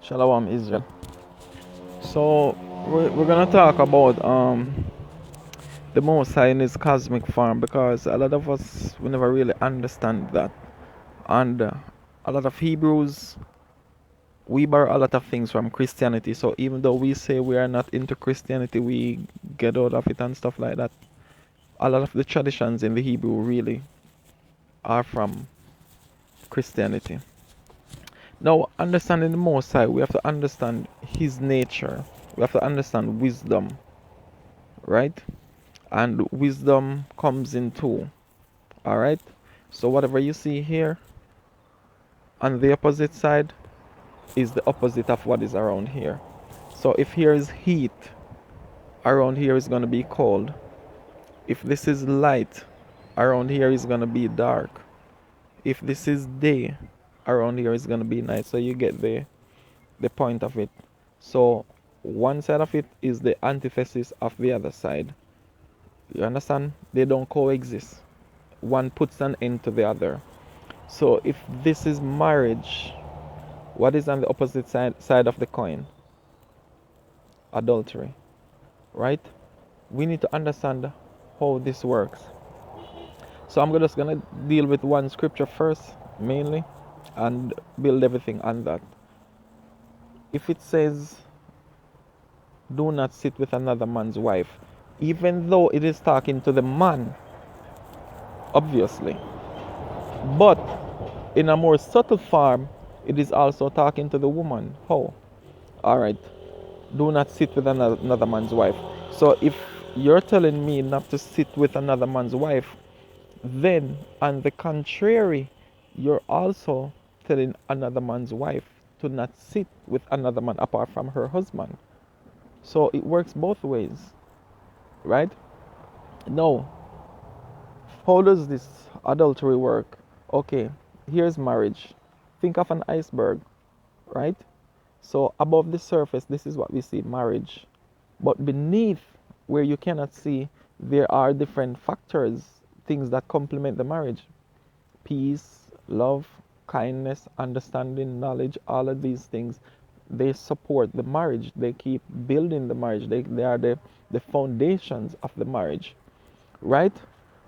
Shalom Israel. So we're gonna talk about the Most High in His cosmic form, because a lot of us we never really understand that, and a lot of Hebrews we borrow a lot of things from Christianity. So even though we say we are not into Christianity, we get out of it and stuff like that. A lot of the traditions in the Hebrew really are from Christianity. Now, understanding the Most High, we have to understand His nature. We have to understand wisdom, right? And wisdom comes in two. All right. So whatever you see here on the opposite side is the opposite of what is around here. So if here is heat, around here is going to be cold. If this is light, around here is going to be dark. If this is day, around here is going to be night. So you get the point of it. So one side of it is the antithesis of the other side. You understand? They don't coexist. One puts an end to the other. So if this is marriage, what is on the opposite side of the coin? Adultery, right? We need to understand how this works. So I'm just gonna deal with one scripture first, mainly, and build everything on that. If it says, "Do not sit with another man's wife," even though it is talking to the man, obviously, but in a more subtle form, it is also talking to the woman. How? All right. Do not sit with another man's wife. So if you're telling me not to sit with another man's wife, then on the contrary, you're also telling another man's wife to not sit with another man apart from her husband. So it works both ways, right? Now, how does this adultery work? Okay, here's marriage. Think of an iceberg, right? So above the surface, this is what we see, marriage. But beneath, where you cannot see, there are different factors, things that complement the marriage. Peace, love, kindness, understanding, knowledge, all of these things, they support the marriage. They keep building the marriage. They are the foundations of the marriage, right?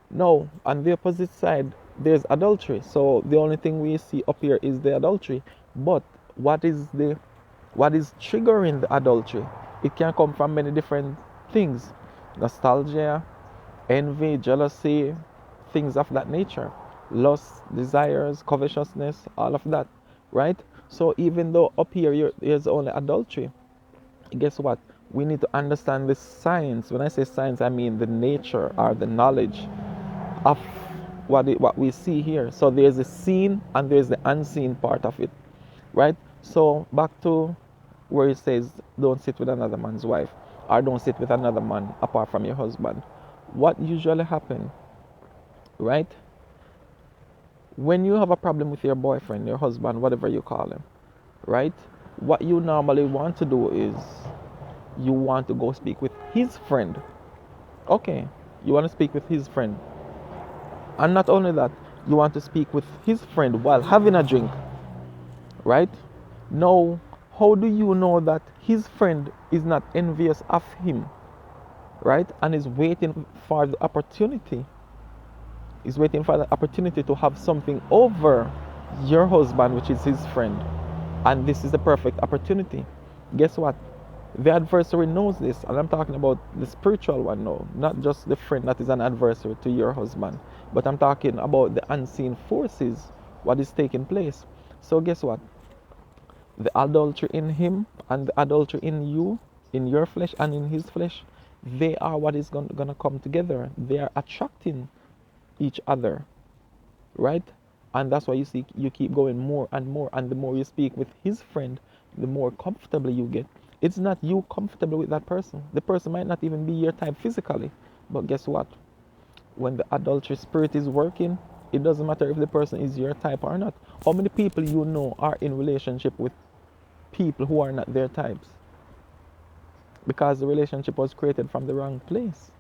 No, on the opposite side, there's adultery. So the only thing we see up here is the adultery. But what is triggering the adultery? It can come from many different things. Nostalgia, envy, jealousy, things of that nature. Lust, desires, covetousness, all of that. Right? So even though up here there's only adultery, guess what? We need to understand the science. When I say science, I mean the nature or the knowledge of what we see here. So there's the seen and there's the unseen part of it, right? So back to where it says, don't sit with another man's wife, or don't sit with another man apart from your husband. What usually happens, right? When you have a problem with your boyfriend, your husband, whatever you call him, right? What you normally want to do is you want to go speak with his friend. Okay, you want to speak with his friend. And not only that, you want to speak with his friend while having a drink, right? Now, how do you know that his friend is not envious of him, right? And is waiting for the opportunity. Is waiting for the opportunity to have something over your husband, which is his friend. And this is the perfect opportunity. Guess what? The adversary knows this, and I'm talking about the spiritual one now, not just the friend that is an adversary to your husband, but I'm talking about the unseen forces, what is taking place. So guess what? The adultery in him and the adultery in you, in your flesh and in his flesh, they are what is going to come together. They are attracting each other, right? And that's why you see you keep going more and more, and the more you speak with his friend, the more comfortable you get. It's not you comfortable with that person. The person might not even be your type physically, but guess what? When the adultery spirit is working, it doesn't matter if the person is your type or not. How many people you know are in relationship with people who are not their types? Because the relationship was created from the wrong place.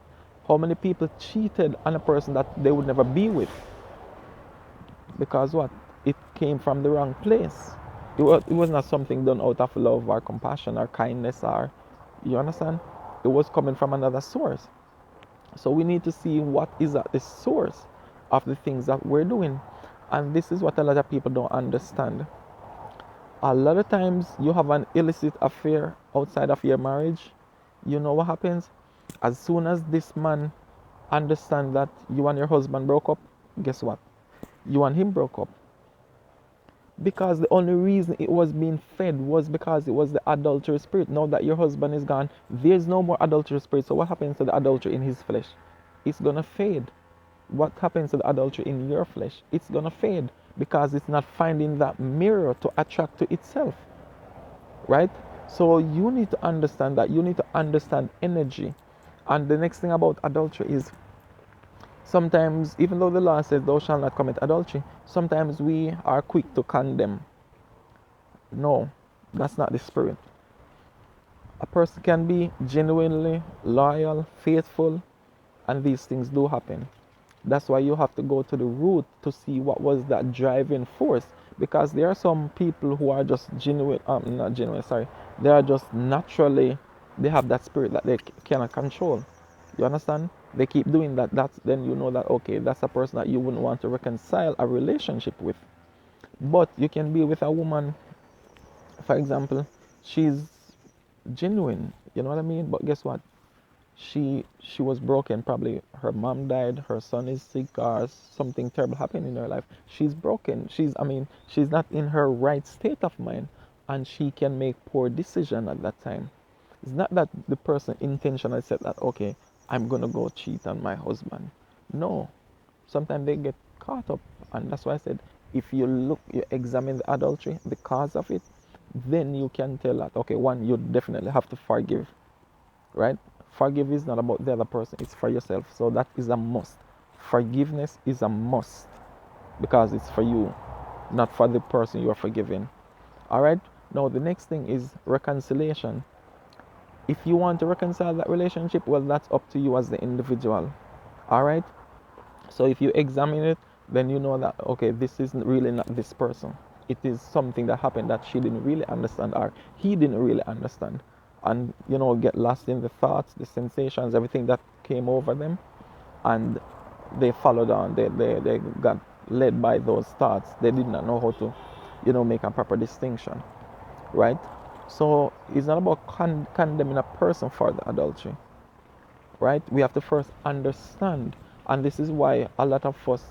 How many people cheated on a person that they would never be with? Because what? It came from the wrong place. It was not something done out of love or compassion or kindness, or, you understand? It was coming from another source. So we need to see what is at the source of the things that we're doing. And this is what a lot of people don't understand. A lot of times you have an illicit affair outside of your marriage. You know what happens? As soon as this man understand that you and your husband broke up, guess what? You and him broke up. Because the only reason it was being fed was because it was the adultery spirit. Now that your husband is gone, there's no more adultery spirit. So what happens to the adultery in his flesh? It's gonna fade. What happens to the adultery in your flesh? It's gonna fade because it's not finding that mirror to attract to itself. Right? So you need to understand that. You need to understand energy. And the next thing about adultery is, sometimes, even though the law says thou shalt not commit adultery, sometimes we are quick to condemn. No, that's not the spirit. A person can be genuinely loyal, faithful, and these things do happen. That's why you have to go to the root to see what was that driving force. Because there are some people who are just genuine, not genuine, sorry. They are just naturally, they have that spirit that they cannot control. You understand? They keep doing that. Then you know that, okay, that's a person that you wouldn't want to reconcile a relationship with. But you can be with a woman, for example, she's genuine, you know what I mean? But guess what? She was broken. Probably her mom died, her son is sick, or something terrible happened in her life. She's broken. She's not in her right state of mind, and she can make poor decision at that time. It's not that the person intentionally said that, okay, I'm gonna go cheat on my husband. No. Sometimes they get caught up, and that's why I said, if you examine the adultery, the cause of it, then you can tell that, okay, one, you definitely have to forgive, right? Forgive is not about the other person, it's for yourself. So that is a must. Forgiveness is a must because it's for you, not for the person you are forgiving. All right? Now, the next thing is reconciliation. If you want to reconcile that relationship, well, that's up to you as the individual. All right? So if you examine it, then you know that, okay, this is really not this person. It is something that happened that she didn't really understand, or he didn't really understand. And, get lost in the thoughts, the sensations, everything that came over them. And they followed on. They got led by those thoughts. They did not know how to, make a proper distinction. Right? So it's not about condemning a person for the adultery. Right? We have to first understand. And this is why a lot of us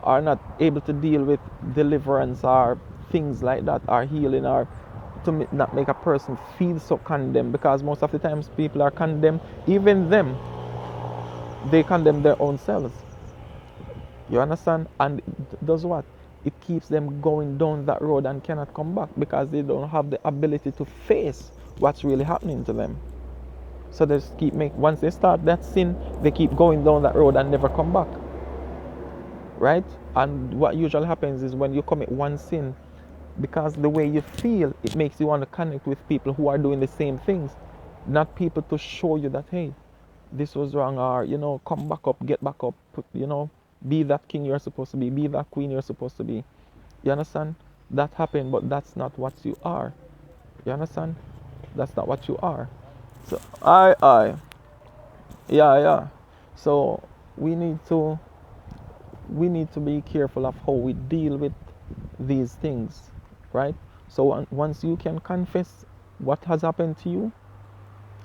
are not able to deal with deliverance or things like that, or healing, or to not make a person feel so condemned, because most of the times people are condemned, even them, they condemn their own selves. You understand? And it does what? It keeps them going down that road and cannot come back because they don't have the ability to face what's really happening to them. So they just once they start that sin, they keep going down that road and never come back. Right? And what usually happens is when you commit one sin, because the way you feel, it makes you want to connect with people who are doing the same things, not people to show you that, hey, this was wrong, or come back up, get back up, be that king you're supposed to be that queen you're supposed to be. You understand? That happened, but that's not what you are. You understand? That's not what you are. So yeah. So we need to be careful of how we deal with these things, right? So once you can confess what has happened to you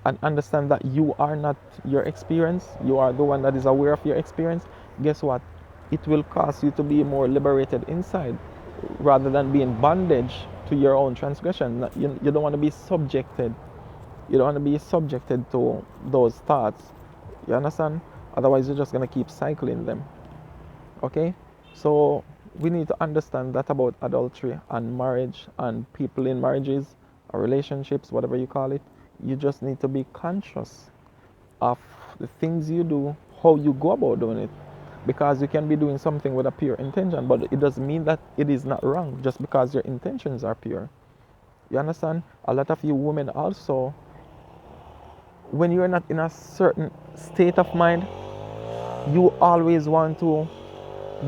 and understand that you are not your experience, you are the one that is aware of your experience, guess what? It will cause you to be more liberated inside rather than being bondage to your own transgression. You don't want to be subjected. You don't want to be subjected to those thoughts. You understand? Otherwise, you're just going to keep cycling them. Okay? So we need to understand that about adultery and marriage and people in marriages or relationships, whatever you call it. You just need to be conscious of the things you do, how you go about doing it. Because you can be doing something with a pure intention, but it doesn't mean that it is not wrong just because your intentions are pure. You understand? A lot of you women also, when you're not in a certain state of mind, you always want to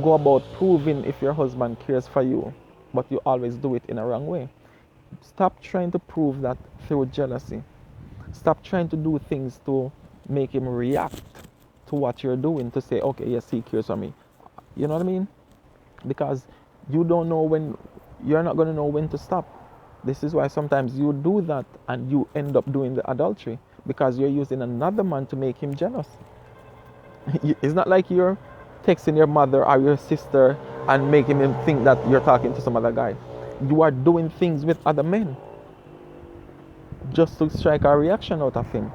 go about proving if your husband cares for you. but you always do it in a wrong way. Stop trying to prove that through jealousy. Stop trying to do things to make him react to what you're doing, to say, okay, yes, he cares for me. You know what I mean? Because you don't know when, you're not going to know when to stop. This is why sometimes you do that and you end up doing the adultery, because you're using another man to make him jealous. It's not like you're texting your mother or your sister and making him think that you're talking to some other guy. You are doing things with other men just to strike a reaction out of him.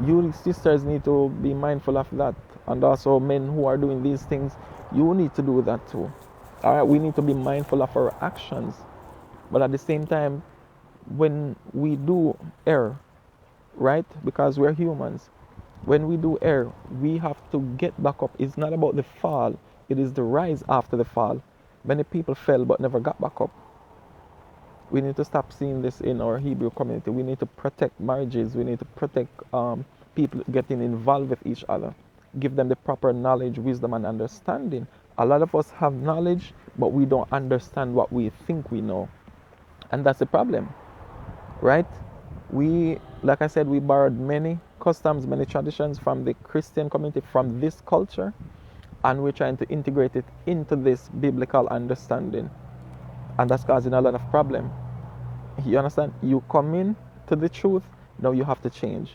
You sisters need to be mindful of that. And also men who are doing these things, you need to do that too. Alright, we need to be mindful of our actions. But at the same time, when we do err, right? Because we're humans. When we do err, we have to get back up. It's not about the fall, it is the rise after the fall. Many people fell but never got back up. We need to stop seeing this in our Hebrew community. We need to protect marriages. We need to protect people getting involved with each other. Give them the proper knowledge, wisdom, and understanding. A lot of us have knowledge, but we don't understand what we think we know. And that's the problem, right? We, like I said, we borrowed many customs, many traditions from the Christian community, from this culture, and we're trying to integrate it into this biblical understanding. And that's causing a lot of problem. You understand? You come in to the truth, now you have to change.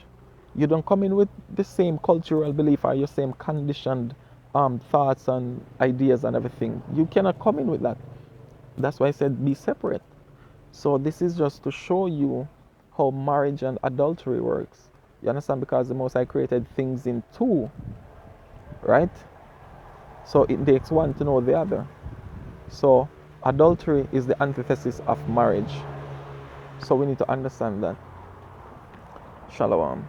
You don't come in with the same cultural belief or your same conditioned thoughts and ideas and everything. You cannot come in with that. That's why I said be separate. So this is just to show you how marriage and adultery works. You understand? Because the Most High created things in two, right? So it takes one to know the other. So adultery is the antithesis of marriage. So we need to understand that. Shalom.